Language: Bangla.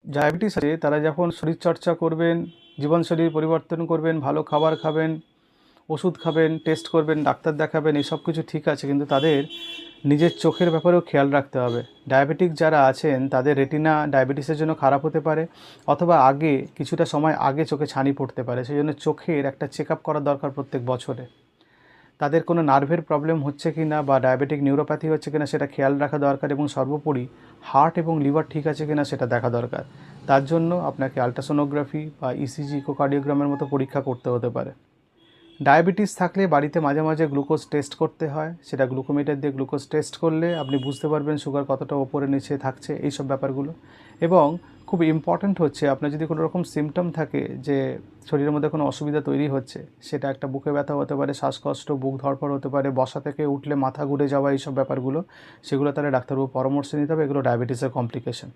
ডায়াবেটিস আছে তারা যখন শরীরচর্চা করবেন, জীবনশৈলীর পরিবর্তন করবেন, ভালো খাবার খাবেন, ওষুধ খাবেন, টেস্ট করবেন, ডাক্তার দেখাবেন, এসব কিছু ঠিক আছে, কিন্তু তাদের নিজের চোখের ব্যাপারেও খেয়াল রাখতে হবে। ডায়াবেটিক যারা আছেন তাদের রেটিনা ডায়াবেটিসের জন্য খারাপ হতে পারে, অথবা আগে কিছুটা সময় আগে চোখে ছানি পড়তে পারে। সেই জন্য চোখের একটা চেক আপ করা দরকার প্রত্যেক বছরে। তাদের কোনো নার্ভের প্রবলেম হচ্ছে কি না বা ডায়াবেটিক নিউরোপ্যাথি হচ্ছে কিনা সেটা খেয়াল রাখা দরকার, এবং সর্বোপরি হার্ট এবং লিভার ঠিক আছে কিনা সেটা দেখা দরকার। তার জন্য আপনাকে আল্ট্রাসোনোগ্রাফি বা ইসিজি, ইকোকার্ডিওগ্রামের মতো পরীক্ষা করতে হতে পারে। ডায়াবেটিস থাকলে বাড়িতে মাঝে মাঝে গ্লুকোজ টেস্ট করতে হয়। সেটা গ্লুকোমিটার দিয়ে গ্লুকোজ টেস্ট করলে আপনি বুঝতে পারবেন সুগার কতটা ওপরে নিচে থাকছে, এইসব ব্যাপারগুলো। এবং খুব ইম্পর্ট্যান্ট হচ্ছে, আপনার যদি কোনো রকম সিমটম থাকে যে শরীরের মধ্যে কোনো অসুবিধা তৈরি হচ্ছে, সেটা একটা বুকে ব্যথা হতে পারে, শ্বাসকষ্ট, বুক ধড়ফড় হতে পারে, বসা থেকে উঠলে মাথা ঘুরে যাওয়া, এইসব ব্যাপারগুলো, সেগুলো তাহলে ডাক্তারবাবু পরামর্শ নিতে হবে। এগুলো ডায়াবেটিসের কমপ্লিকেশন।